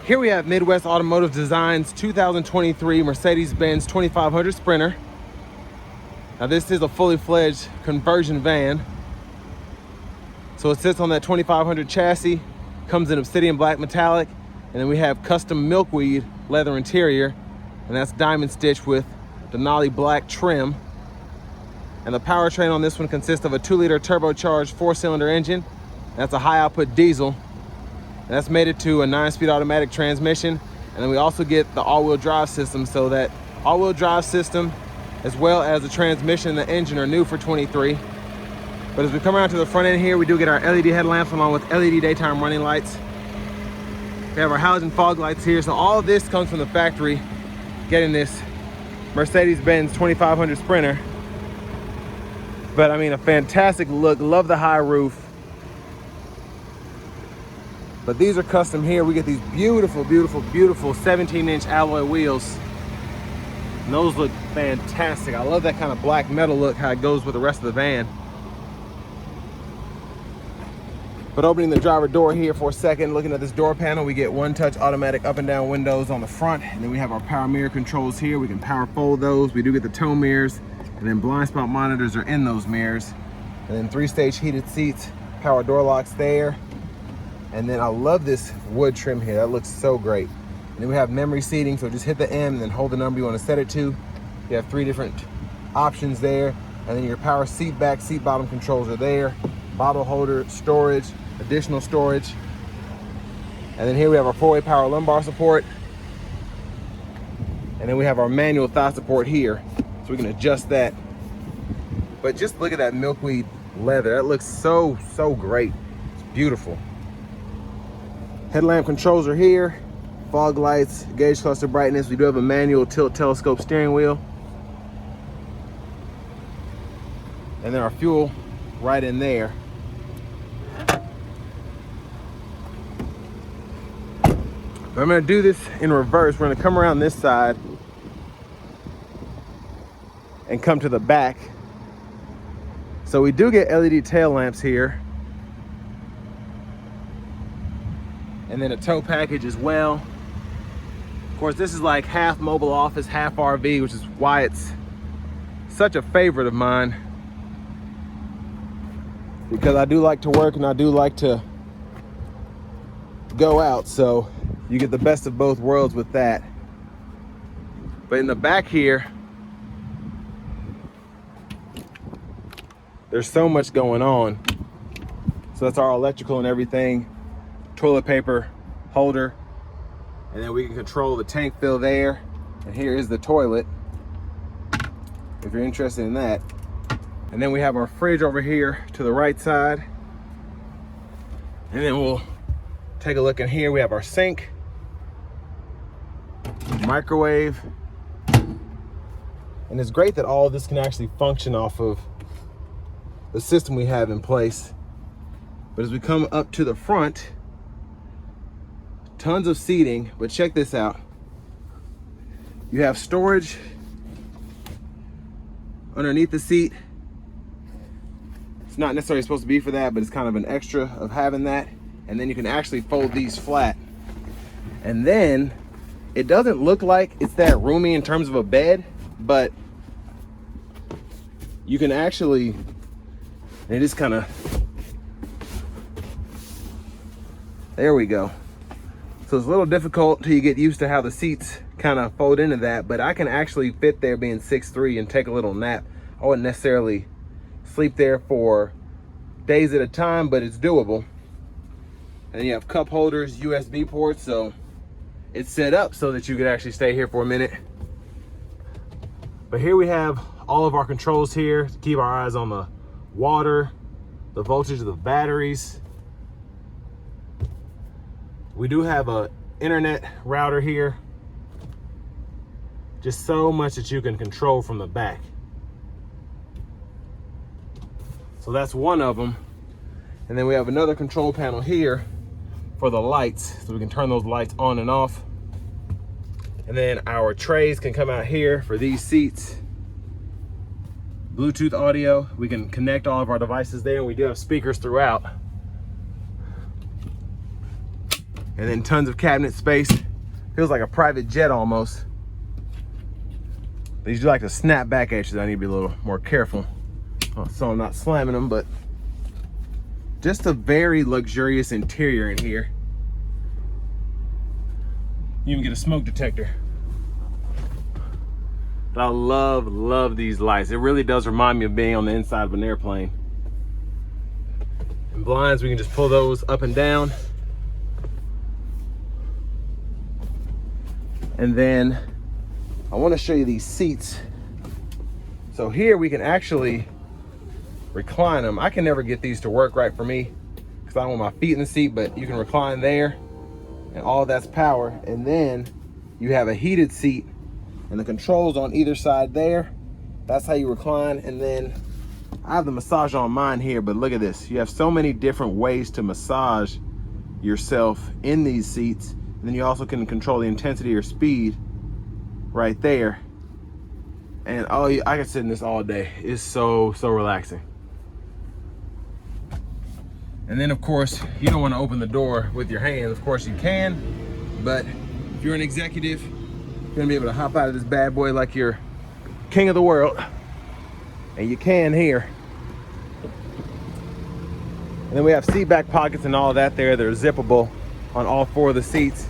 Here we have Midwest Automotive Design's 2023 Mercedes-Benz 2500 Sprinter. Now this is a fully fledged conversion van. So it sits on that 2500 chassis, comes in obsidian black metallic, and then we have custom milkweed leather interior, and that's diamond stitched with Denali black trim. And the powertrain on this one consists of a 2-liter turbocharged 4-cylinder engine. That's a high output diesel. And that's mated to a 9-speed automatic transmission. And then we also get the all-wheel drive system, so that all-wheel drive system as well as the transmission and the engine are new for 23. But as we come around to the front end here, we do get our LED headlamps along with LED daytime running lights. We have our halogen fog lights here. So all of this comes from the factory, getting this Mercedes-Benz 2500 Sprinter. But I mean, a fantastic look. Love the high roof. But these are custom here. We get these beautiful, beautiful, beautiful 17-inch alloy wheels. And those look fantastic. I love that kind of black metal look, how it goes with the rest of the van. But opening the driver door here for a second, looking at this door panel, we get one-touch automatic up and down windows on the front. And then we have our power mirror controls here. We can power fold those. We do get the tow mirrors. And then blind spot monitors are in those mirrors. And then 3-stage heated seats, power door locks there. And then I love this wood trim here. That looks so great. And then we have memory seating, so just hit the M and then hold the number you want to set it to. You have 3 different options there. And then your power seat back, seat bottom controls are there. Bottle holder, storage, additional storage. And then here we have our 4-way power lumbar support. And then we have our manual thigh support here, so we can adjust that. But just look at that milkweed leather. That looks so, so great. It's beautiful. Headlamp controls are here. Fog lights, gauge cluster brightness. We do have a manual tilt telescope steering wheel. And then our fuel right in there. But I'm gonna do this in reverse. We're gonna come around this side and come to the back. So we do get LED tail lamps here. And then a tow package as well. Of course, this is like half mobile office, half RV, which is why it's such a favorite of mine. Because I do like to work and I do like to go out, so you get the best of both worlds with that. But in the back here, there's so much going on. So that's our electrical and everything. Toilet paper holder, and then we can control the tank fill there. And here is the toilet, if you're interested in that. And then we have our fridge over here to the right side. And then we'll take a look in here. We have our sink, microwave. And it's great that all of this can actually function off of the system we have in place. But as we come up to the front, tons of seating, but check this out. You have storage underneath the seat. It's not necessarily supposed to be for that, but it's kind of an extra of having that. And then you can actually fold these flat. And then it doesn't look like it's that roomy in terms of a bed, but you can actually, it is kind of, there we go. So it's a little difficult till you get used to how the seats kind of fold into that, but I can actually fit there being 6'3" and take a little nap. I wouldn't necessarily sleep there for days at a time, but it's doable. And then you have cup holders, USB ports, so it's set up so that you could actually stay here for a minute. But here we have all of our controls here to keep our eyes on the water, the voltage of the batteries. We do have a internet router here. Just so much that you can control from the back. So that's one of them. And then we have another control panel here for the lights. So we can turn those lights on and off. And then our trays can come out here for these seats. Bluetooth audio, we can connect all of our devices there, and we do have speakers throughout. And then tons of cabinet space. Feels like a private jet almost. These do like to snap back at you. I need to be a little more careful so I'm not slamming them, but just a very luxurious interior in here. You even get a smoke detector. But I love these lights. It really does remind me of being on the inside of an airplane. And blinds, we can just pull those up and down. And then I want to show you these seats. So here we can actually recline them. I can never get these to work right for me because I don't want my feet in the seat, but you can recline there and all that's power. And then you have a heated seat and the controls on either side there. That's how you recline. And then I have the massage on mine here, but look at this. You have so many different ways to massage yourself in these seats. And then you also can control the intensity or speed right there. And oh, I can sit in this all day. It's so relaxing. And then of course, you don't want to open the door with your hands. Of course you can, but if you're an executive, you're gonna be able to hop out of this bad boy like you're king of the world. And you can here. And then we have seat back pockets and all of that there. They're zippable on all four of the seats.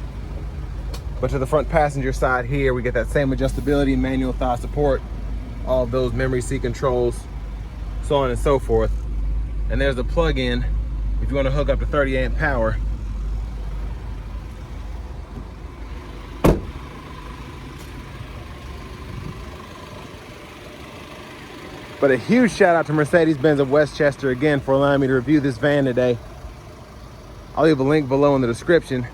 But to the front passenger side here, we get that same adjustability, manual thigh support, all of those memory seat controls, so on and so forth. And there's the plug-in if you want to hook up to 30 amp power. But a huge shout out to Mercedes-Benz of Westchester again for allowing me to review this van today. I'll leave a link below in the description.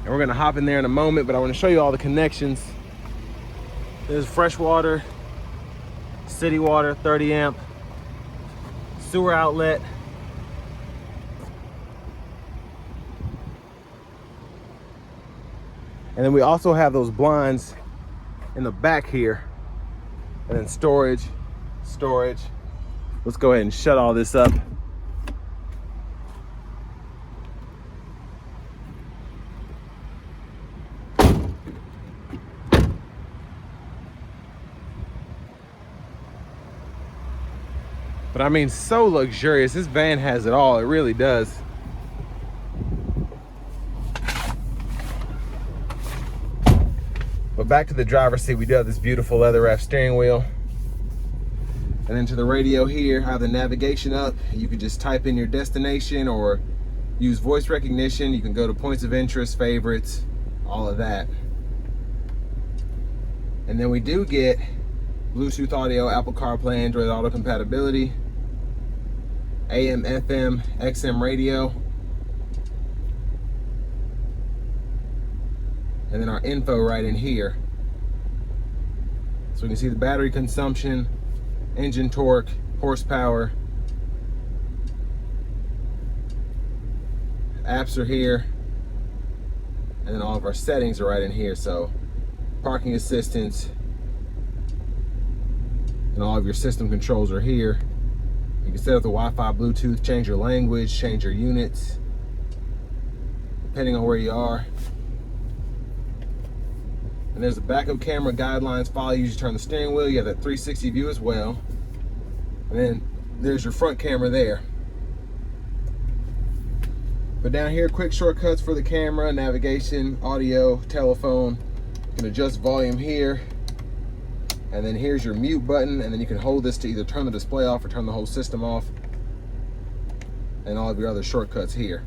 And we're gonna hop in there in a moment, but I wanna show you all the connections. There's fresh water, city water, 30 amp, sewer outlet. And then we also have those blinds in the back here. And then storage. Let's go ahead and shut all this up. But I mean, so luxurious. This van has it all. It really does. But back to the driver's seat, we do have this beautiful leather wrapped steering wheel. And then to the radio here, I have the navigation up. You can just type in your destination or use voice recognition. You can go to points of interest, favorites, all of that. And then we do get Bluetooth audio, Apple CarPlay, Android Auto compatibility, AM, FM, XM radio, and then our info right in here. So we can see the battery consumption, engine torque, horsepower. Apps are here, and then all of our settings are right in here. So parking assistance and all of your system controls are here. You can set up the Wi-Fi, Bluetooth, change your language, change your units, depending on where you are. And there's the backup camera guidelines, follow you as you turn the steering wheel. You have that 360 view as well. And then there's your front camera there. But down here, quick shortcuts for the camera, navigation, audio, telephone. You can adjust volume here. And then here's your mute button, and then you can hold this to either turn the display off or turn the whole system off. And all of your other shortcuts here.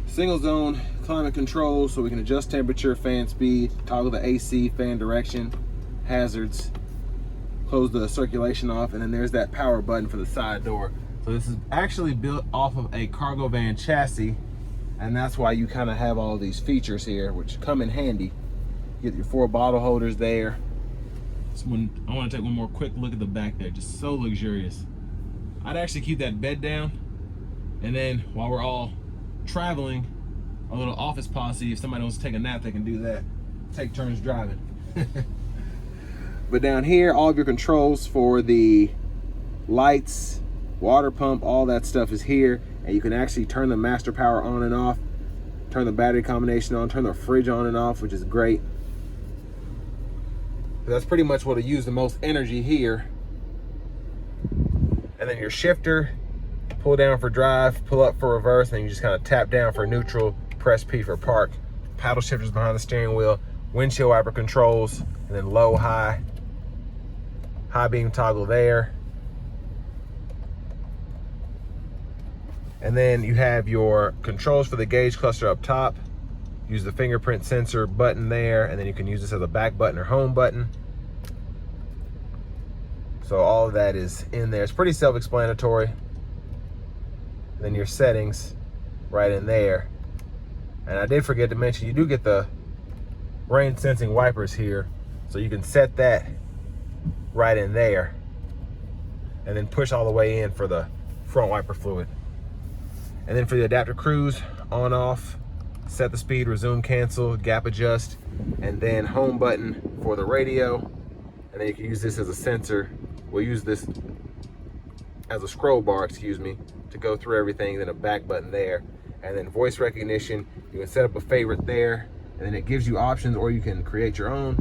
Single zone climate control, so we can adjust temperature, fan speed, toggle the AC, fan direction, hazards, close the circulation off, and then there's that power button for the side door. So this is actually built off of a cargo van chassis, and that's why you kind of have all of these features here, which come in handy. You get your 4 bottle holders there. I want to take one more quick look at the back there. Just so luxurious. I'd actually keep that bed down, and then while we're all traveling, a little office posse, if somebody wants to take a nap, they can do that. Take turns driving. But down here, all of your controls for the lights, water pump, all that stuff is here. And you can actually turn the master power on and off, turn the battery combination on, turn the fridge on and off, which is great. That's pretty much what'll use the most energy here. And then your shifter, pull down for drive, pull up for reverse, and you just kind of tap down for neutral, press P for park. Paddle shifters behind the steering wheel, windshield wiper controls, and then low, high beam toggle there. And then you have your controls for the gauge cluster up top. Use the fingerprint sensor button there, and then you can use this as a back button or home button. So all of that is in there. It's pretty self-explanatory. Then your settings right in there. And I did forget to mention, you do get the rain sensing wipers here. So you can set that right in there and then push all the way in for the front wiper fluid. And then for the adaptive cruise, on, off, set the speed, resume, cancel, gap adjust, and then home button for the radio. And then you can use this as a sensor. We'll use this as a scroll bar, excuse me, to go through everything, then a back button there. And then voice recognition, you can set up a favorite there, and then it gives you options, or you can create your own.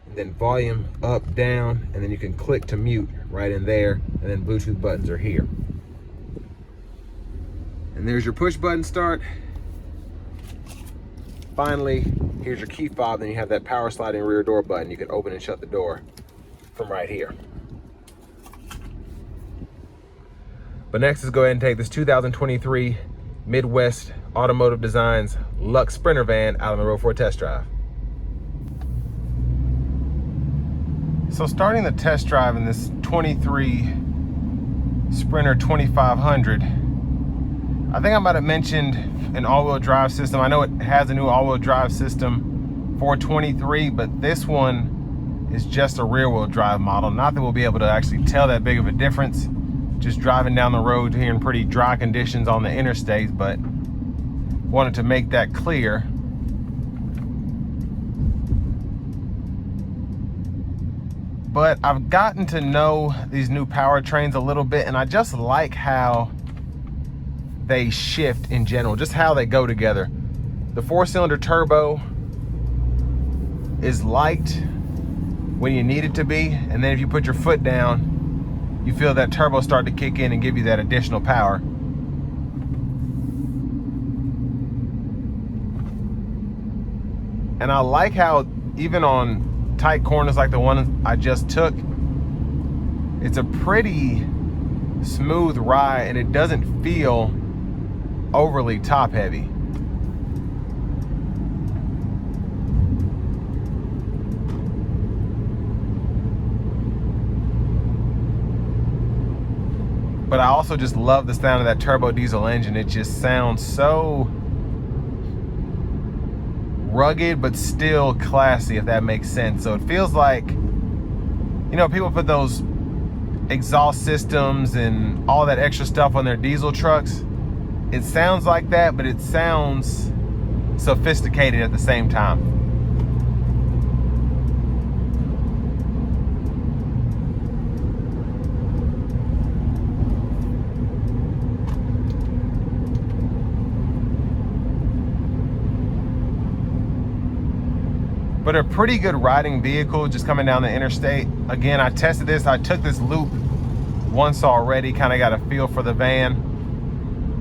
And then volume up, down, and then you can click to mute right in there, and then Bluetooth buttons are here. And there's your push button start. Finally, here's your key fob, then you have that power sliding rear door button. You can open and shut the door from right here. But next, let's go ahead and take this 2023 Midwest Automotive Designs Luxe Sprinter van out on the road for a test drive. So starting the test drive in this 23 Sprinter 2500, I think I might have mentioned an all-wheel drive system. I know it has a new all-wheel drive system for 23, but this one is just a rear-wheel drive model. Not that we'll be able to actually tell that big of a difference just driving down the road here in pretty dry conditions on the interstates, but wanted to make that clear. But I've gotten to know these new powertrains a little bit, and I just like how they shift in general, just how they go together. The 4-cylinder turbo is light when you need it to be, and then if you put your foot down, you feel that turbo start to kick in and give you that additional power. And I like how even on tight corners like the one I just took, it's a pretty smooth ride and it doesn't feel overly top heavy. But I also just love the sound of that turbo diesel engine. It just sounds so rugged, but still classy, if that makes sense. So it feels like, you know, people put those exhaust systems and all that extra stuff on their diesel trucks. It sounds like that, but it sounds sophisticated at the same time. But a pretty good riding vehicle just coming down the interstate. Again, I tested this. I took this loop once already, kind of got a feel for the van.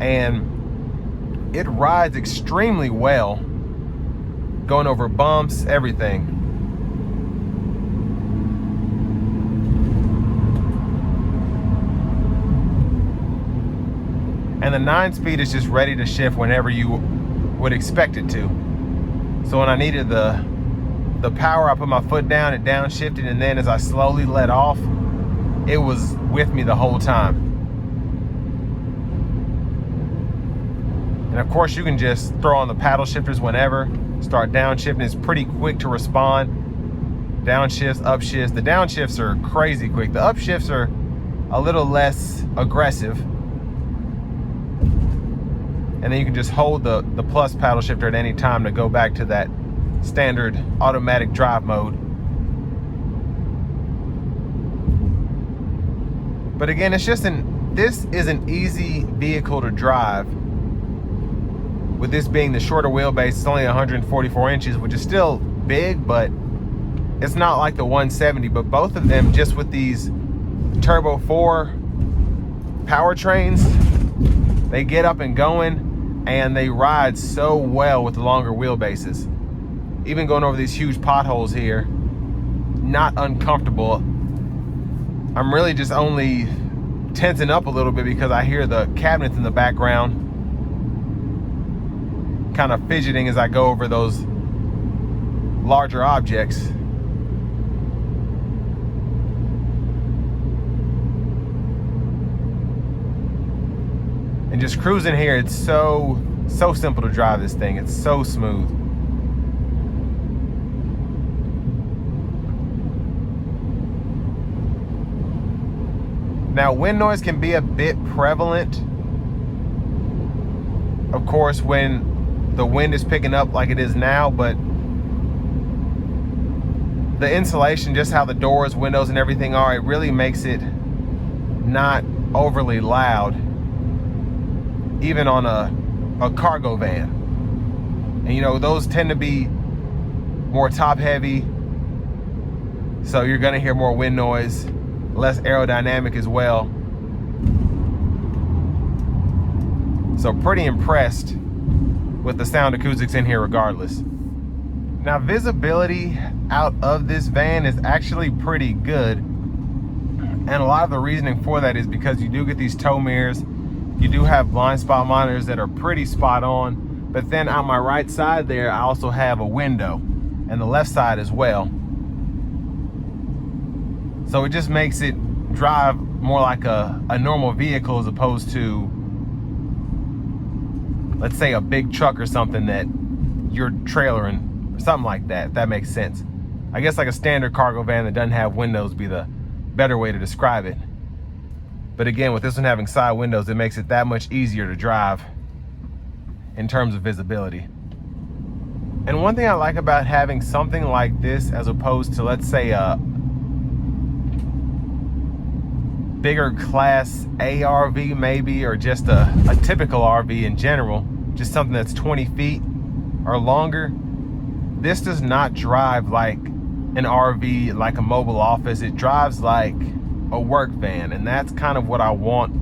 And it rides extremely well. Going over bumps, everything. And the 9-speed is just ready to shift whenever you would expect it to. So when I needed the power, I put my foot down, it downshifted, and then as I slowly let off, it was with me the whole time. And of course, you can just throw on the paddle shifters whenever, start downshifting. It's pretty quick to respond. Downshifts, upshifts. The downshifts are crazy quick. The upshifts are a little less aggressive. And then you can just hold the plus paddle shifter at any time to go back to that standard automatic drive mode. But again, it's just an this is an easy vehicle to drive. With this being the shorter wheelbase, it's only 144 inches, which is still big, but it's not like the 170. But both of them, just with these Turbo 4 powertrains, they get up and going, and they ride so well with the longer wheelbases. Even going over these huge potholes here, not uncomfortable. I'm really just only tensing up a little bit because I hear the cabinets in the background kind of fidgeting as I go over those larger objects. And just cruising here, it's so simple to drive this thing. It's so smooth. Now, wind noise can be a bit prevalent, of course, when the wind is picking up like it is now, but the insulation, just how the doors, windows, and everything are, it really makes it not overly loud, even on a cargo van. And you know, those tend to be more top heavy, so you're gonna hear more wind noise, less aerodynamic as well. So pretty impressed with the sound acoustics in here regardless. Now, visibility out of this van is actually pretty good. And a lot of the reasoning for that is because you do get these tow mirrors. You do have blind spot monitors that are pretty spot on. But then on my right side there, I also have a window, and the left side as well. So it just makes it drive more like a normal vehicle as opposed to, let's say, a big truck or something that you're trailering, or something like that, if that makes sense. I guess like a standard cargo van that doesn't have windows would be the better way to describe it. But again, with this one having side windows, it makes it that much easier to drive in terms of visibility. And one thing I like about having something like this as opposed to, let's say, a bigger class A RV maybe, or just a typical RV in general, just something that's 20 feet or longer, this does not drive like an RV, like a mobile office. It drives like a work van, and that's kind of what I want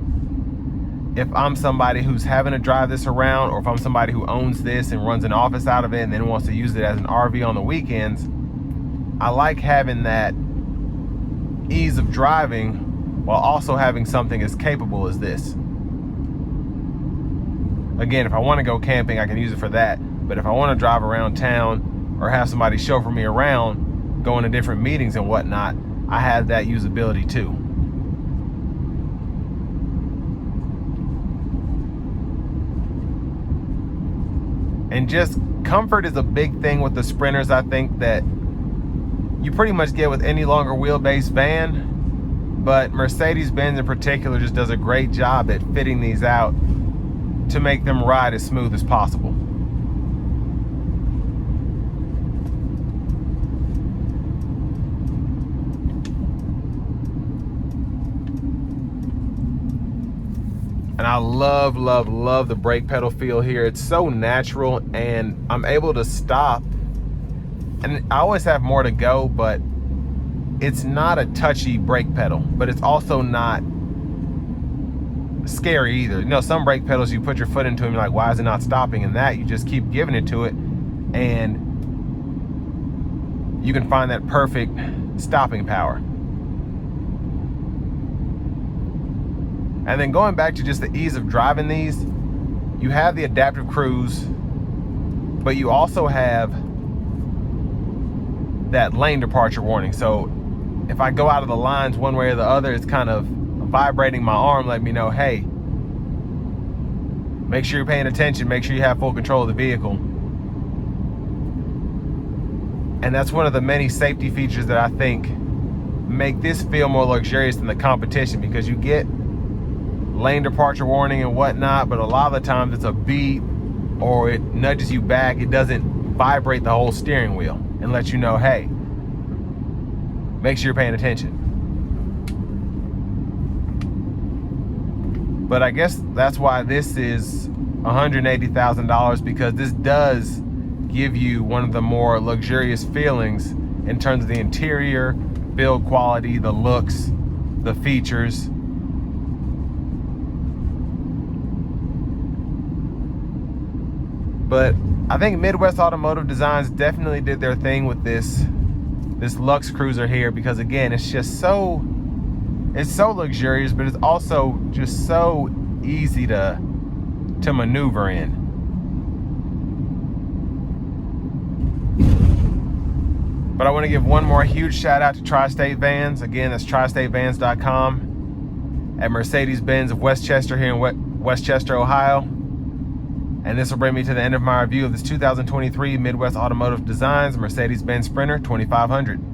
if I'm somebody who's having to drive this around, or if I'm somebody who owns this and runs an office out of it and then wants to use it as an RV on the weekends. I like having that ease of driving while also having something as capable as this. Again, if I want to go camping, I can use it for that. But if I want to drive around town or have somebody chauffeur me around, going to different meetings and whatnot, I have that usability too. And just comfort is a big thing with the Sprinters. I think that you pretty much get with any longer wheelbase van, but Mercedes-Benz in particular just does a great job at fitting these out to make them ride as smooth as possible. And I love, love, love the brake pedal feel here. It's so natural, and I'm able to stop. And I always have more to go, but it's not a touchy brake pedal, but it's also not scary either. You know, some brake pedals, you put your foot into them, you're like, why is it not stopping? And that, you just keep giving it to it, and you can find that perfect stopping power. And then going back to just the ease of driving these, you have the adaptive cruise, but you also have that lane departure warning. So if I go out of the lines one way or the other, it's kind of vibrating my arm, letting me know, hey, make sure you're paying attention, make sure you have full control of the vehicle. And that's one of the many safety features that I think make this feel more luxurious than the competition, because you get lane departure warning and whatnot, but a lot of the times it's a beep or it nudges you back. It doesn't vibrate the whole steering wheel and let you know, hey, make sure you're paying attention. But I guess that's why this is $180,000, because this does give you one of the more luxurious feelings in terms of the interior, build quality, the looks, the features. But I think Midwest Automotive Designs definitely did their thing with this Luxe Cruiser here, because again, it's just so luxurious, but it's also just so easy to maneuver in. But I want to give one more huge shout out to Tri-State Vans. Again, that's tristatevans.com, at Mercedes-Benz of Westchester here in Westchester, Ohio. And this will bring me to the end of my review of this 2023 Midwest Automotive Designs Mercedes-Benz Sprinter 2500.